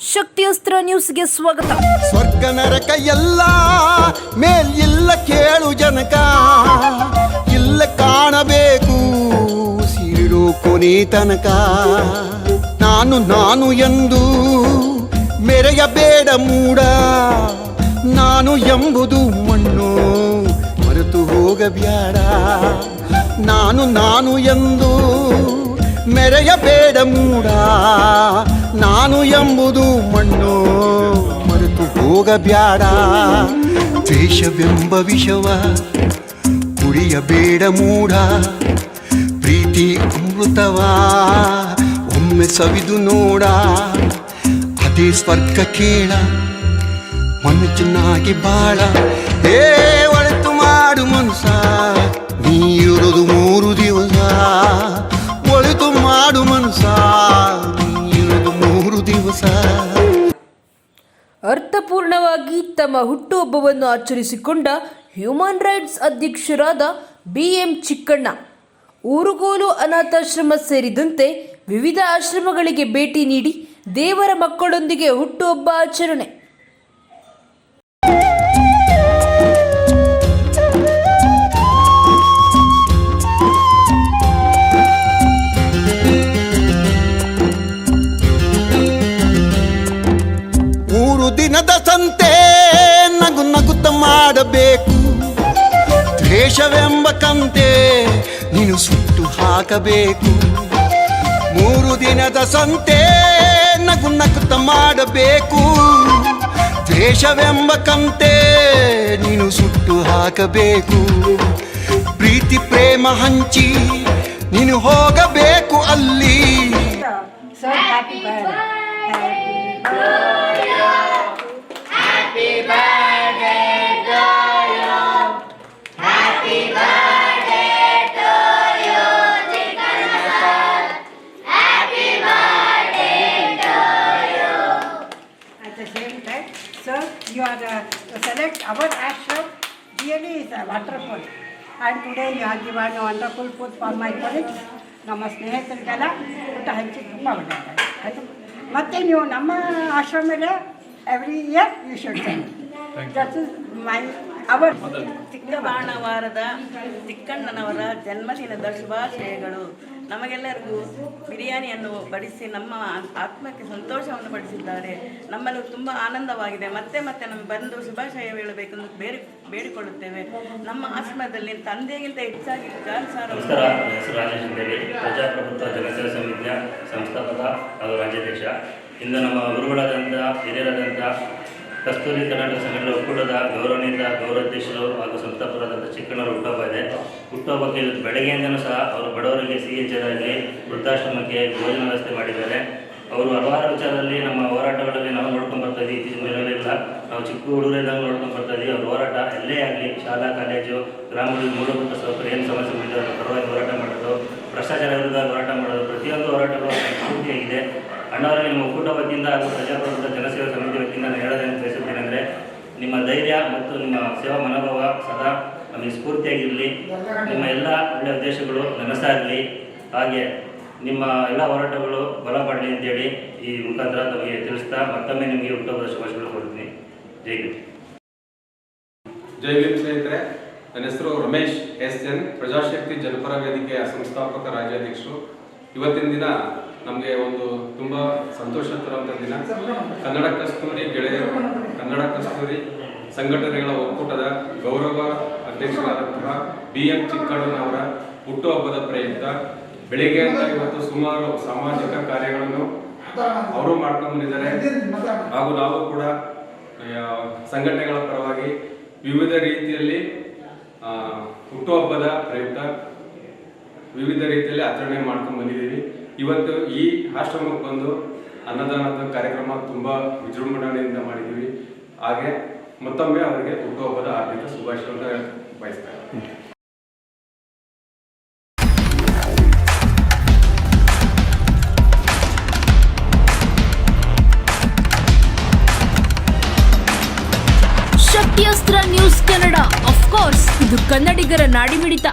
ಶಕ್ತಿಯಸ್ತ್ರ ನ್ಯೂಸ್ಗೆ ಸ್ವಾಗತ. ಸ್ವರ್ಗ ನರಕ ಎಲ್ಲ ಮೇಲಿಲ್ಲ ಕೇಳು ಜನಕ, ಇಲ್ಲ ಕಾಣಬೇಕು ಸಿರು ಕೊನೆ ತನಕ. ನಾನು ಎಂದು ಮೆರೆಯಬೇಡ ಮೂಡ, ನಾನು ಎಂಬುದು ಮಣ್ಣು ಮರೆತು ಹೋಗಬ್ಯಾಡ. ನಾನು ಎಂದು ಮೆರೆಯಬೇಡ ಮೂಡ, ನಾನು ಎಂಬುದು ಮಣ್ಣು ಮರೆತು ಹೋಗಬ್ಯಾಡ. ದ್ವೇಷವೆಂಬ ವಿಷವ ಕುಡಿಯಬೇಡ ಮೂಡ, ಪ್ರೀತಿ ಅಮೃತವ ಒಮ್ಮೆ ಸವಿದು ನೋಡ. ಅದೇ ಸ್ವರ್ಗ ಕೇಳ ಮನುಷ್ಯನಾಗಿ ಬಾಳ. ಒಳಿತು ಮಾಡು ಮನಸ, ನೀರುವುದು 3 ದಿವಸ. ಒಳಿತು ಮಾಡು ಮನಸ, ನೀರುವುದು 3 ದಿವಸ. ಅರ್ಥಪೂರ್ಣವಾಗಿ ತಮ್ಮ ಹುಟ್ಟುಹಬ್ಬವನ್ನು ಆಚರಿಸಿಕೊಂಡ ಹ್ಯೂಮನ್ ರೈಟ್ಸ್ ಅಧ್ಯಕ್ಷರಾದ BM ಚಿಕ್ಕಣ್ಣ ಊರುಗೋಲು ಅನಾಥಾಶ್ರಮ ಸೇರಿದಂತೆ ವಿವಿಧ ಆಶ್ರಮಗಳಿಗೆ ಭೇಟಿ ನೀಡಿ ದೇವರ ಮಕ್ಕಳೊಂದಿಗೆ ಹುಟ್ಟುಹಬ್ಬ ಆಚರಣೆ. ದಿನದ ಸಂತೆ ನಗು ನಗುತ್ತ ಮಾಡಬೇಕು, ದ್ವೇಷವೆಂಬ ಕಂತೆ ನೀನು ಸುಟ್ಟು ಹಾಕಬೇಕು. 3 ದಿನದ ಸಂತೆ ನಗು ನಗುತ್ತ ಮಾಡಬೇಕು, ದ್ವೇಷವೆಂಬ ಕಂತೆ ನೀನು ಸುಟ್ಟು ಹಾಕಬೇಕು. ಪ್ರೀತಿ ಪ್ರೇಮ ಹಂಚಿ ನೀನು ಹೋಗಬೇಕು ಅಲ್ಲಿ. Sir, you are select our ashram really is wonderful, and today you have given a wonderful food for my colleagues. ನಮ್ಮ ಸ್ನೇಹಿತರಿಗೆಲ್ಲ ಊಟ ಹಂಚಿ ತುಂಬ ಒಳ್ಳೆಯದು ಆಯಿತು. ಮತ್ತು ನೀವು ನಮ್ಮ ಆಶ್ರಮದಲ್ಲಿ every year you should that is my hour. ಚಿಕ್ಕಬಾಣವಾರದ ಚಿಕ್ಕಣ್ಣನವರ ಜನ್ಮದಿನದ ಶುಭಾಶಯಗಳು. ನಮಗೆಲ್ಲರಿಗೂ ಬಿರಿಯಾನಿಯನ್ನು ಬಡಿಸಿ ನಮ್ಮ ಆತ್ಮಕ್ಕೆ ಸಂತೋಷವನ್ನು ಪಡಿಸಿದ್ದಾರೆ. ನಮ್ಮಲ್ಲಿ ತುಂಬ ಆನಂದವಾಗಿದೆ. ಮತ್ತೆ ನಮಗೆ ಬಂದು ಶುಭಾಶಯ ಹೇಳಬೇಕೆಂದು ಬೇಡಿಕೊಳ್ಳುತ್ತೇವೆ. ನಮ್ಮ ಆಶ್ರಮದಲ್ಲಿ ತಂದೆಗಿಂತ ಹೆಚ್ಚಾಗಿ ನಮಸ್ಕಾರ. ನನ್ನ ಹೆಸರು ರಾಜೇಶ್ ಅಂತೇಳಿ, ಪ್ರಜಾಪ್ರಭುತ್ವ ಜನಸೇವಾ ಸಮಿತಿಯ ಸಂಸ್ಥಾಪಕ ಹಾಗೂ ರಾಜ್ಯಾಧ್ಯಕ್ಷ. ಇಂದು ನಮ್ಮ ಗುರುಗಳಾದಂಥ ಹಿರಿಯರಾದಂಥ ಕಸ್ತೂರಿ ಕರ್ನಾಟಕ ಸಂಘಟನೆ ಒಕ್ಕೂಟದ ಗೌರವಾನ್ವಿತ ಗೌರವಾಧ್ಯಕ್ಷರು ಹಾಗೂ ಸಂಸ್ಥಾಪಕರಾದಂಥ ಚಿಕ್ಕಣ್ಣವರು ಹುಟ್ಟುಹಬ್ಬ ಇದೆ. ಹುಟ್ಟುಹಬ್ಬಕ್ಕೆ ಬೆಳಗ್ಗೆಯಿಂದನೂ ಸಹ ಅವರು ಬಡವರಿಗೆ CHರಾಗಲಿ ವೃದ್ಧಾಶ್ರಮಕ್ಕೆ ಭೋಜನ ವ್ಯವಸ್ಥೆ ಮಾಡಿದ್ದಾರೆ. ಅವರು ಹಲವಾರು ವಿಚಾರದಲ್ಲಿ ನಮ್ಮ ಹೋರಾಟಗಳಲ್ಲಿ ನಾವು ನೋಡ್ಕೊಂಡು ಬರ್ತಾ ಇದ್ದೀವಿ. ಇತ್ತೀಚಿನ ದಿನಗಳಿಂದ ನಾವು ಚಿಕ್ಕ ಹುಡುಗರಿದ್ದಂಗೆ ನೋಡ್ಕೊಂಡು ಬರ್ತಾ ಇದ್ದೀವಿ. ಅವ್ರ ಹೋರಾಟ ಎಲ್ಲೇ ಆಗಲಿ, ಶಾಲಾ ಕಾಲೇಜು ಗ್ರಾಮಗಳಲ್ಲಿ ಮೂಲಭೂತ ಸೌಕರ್ಯ ಏನು ಸಮಸ್ಯೆಗಳಿದೆ ಅದರ ಪರವಾಗಿ ಹೋರಾಟ ಮಾಡೋದು, ಭ್ರಷ್ಟಾಚಾರ ವಿರುದ್ಧ ಹೋರಾಟ ಮಾಡೋದು, ಪ್ರತಿಯೊಂದು ಹೋರಾಟಗಳು ಸ್ಫೂರ್ತಿಯಾಗಿದೆ. ಅಣ್ಣವರಿಗೆ ನಿಮ್ಮ ಒಕ್ಕೂಟ ವತಿಯಿಂದ ಹಾಗೂ ಪ್ರಜಾಪ್ರಭುತ್ವ ಜನಸೇವಾ ಸಮಿತಿ ವತಿಯಿಂದ ನಾನು ಹೇಳೋದನ್ನು ಬಯಸುತ್ತೇನೆಂದರೆ, ನಿಮ್ಮ ಧೈರ್ಯ ಮತ್ತು ನಿಮ್ಮ ಸೇವಾ ಮನೋಭಾವ ಸದಾ ನಮಗೆ ಸ್ಫೂರ್ತಿಯಾಗಿರಲಿ. ನಿಮ್ಮ ಎಲ್ಲ ಒಳ್ಳೆಯ ಉದ್ದೇಶಗಳು ನನಸಾಗಲಿ. ಹಾಗೆ ನಿಮ್ಮ ಎಲ್ಲ ಹೋರಾಟಗಳು ಬಲ ಪಡಲಿ ಅಂತೇಳಿ ಈ ಮುಖಾಂತರ ನಮಗೆ ತಿಳಿಸ್ತಾ ಮತ್ತೊಮ್ಮೆ ನಿಮಗೆ ಹುಟ್ಟುಹಬ್ಬದ ಶುಭಾಶಯಗಳು ಕೊಡ್ತೀನಿ. ಜೈ ಭೀಮ್. ಜೈ ಭೀಮ್ ಸ್ನೇಹಿತರೆ, ನನ್ನ ಹೆಸರು ರಮೇಶ್ SN, ಪ್ರಜಾಶಕ್ತಿ ಜನಪರ ವೇದಿಕೆಯ ಸಂಸ್ಥಾಪಕ ರಾಜ್ಯಾಧ್ಯಕ್ಷರು. ಇವತ್ತಿನ ದಿನ ನಮಗೆ ಒಂದು ತುಂಬ ಸಂತೋಷ ತರುವಂಥ ದಿನ. ಕನ್ನಡ ಕಸ್ತೂರಿ ಸಂಘಟನೆಗಳ ಒಕ್ಕೂಟದ ಗೌರವ ಅಧ್ಯಕ್ಷರಾದಂತಹ BM ಚಿಕ್ಕಣ್ಣನವರ ಹುಟ್ಟುಹಬ್ಬದ ಪ್ರಯುಕ್ತ ಬೆಳಿಗ್ಗೆಯಿಂದ ಇವತ್ತು ಸುಮಾರು ಸಾಮಾಜಿಕ ಕಾರ್ಯಗಳನ್ನು ಅವರು ಮಾಡ್ಕೊಂಡು ಬಂದಿದ್ದಾರೆ. ಹಾಗೂ ನಾವು ಕೂಡ ಸಂಘಟನೆಗಳ ಪರವಾಗಿ ವಿವಿಧ ರೀತಿಯಲ್ಲಿ ಹುಟ್ಟುಹಬ್ಬದ ಪ್ರಯುಕ್ತ ವಿವಿಧ ರೀತಿಯಲ್ಲಿ ಆಚರಣೆ ಮಾಡ್ಕೊಂಡು ಬಂದಿದ್ದೀವಿ. ಇವತ್ತು ಈ ಆಶ್ರಮಕ್ಕೆ ಬಂದು ಅನ್ನದಾನದ ಕಾರ್ಯಕ್ರಮ ತುಂಬ ವಿಜೃಂಭಣೆಯಿಂದ ಮಾಡಿದ್ದೀವಿ. ಹಾಗೆ ಮತ್ತೊಮ್ಮೆ ಅವರಿಗೆ ಹುಟ್ಟುಹಬ್ಬದ ಹಾರ್ದಿಕ ಶುಭಾಶಯವನ್ನು ಬಯಸ್ತಾರೆ. ಶಕ್ತಿಯಸ್ತ್ರ ನ್ಯೂಸ್ ಕನ್ನಡ, ಆಫ್ ಕೋರ್ಸ್ ಇದು ಕನ್ನಡಿಗರ ನಾಡಿಮಿಡಿತ.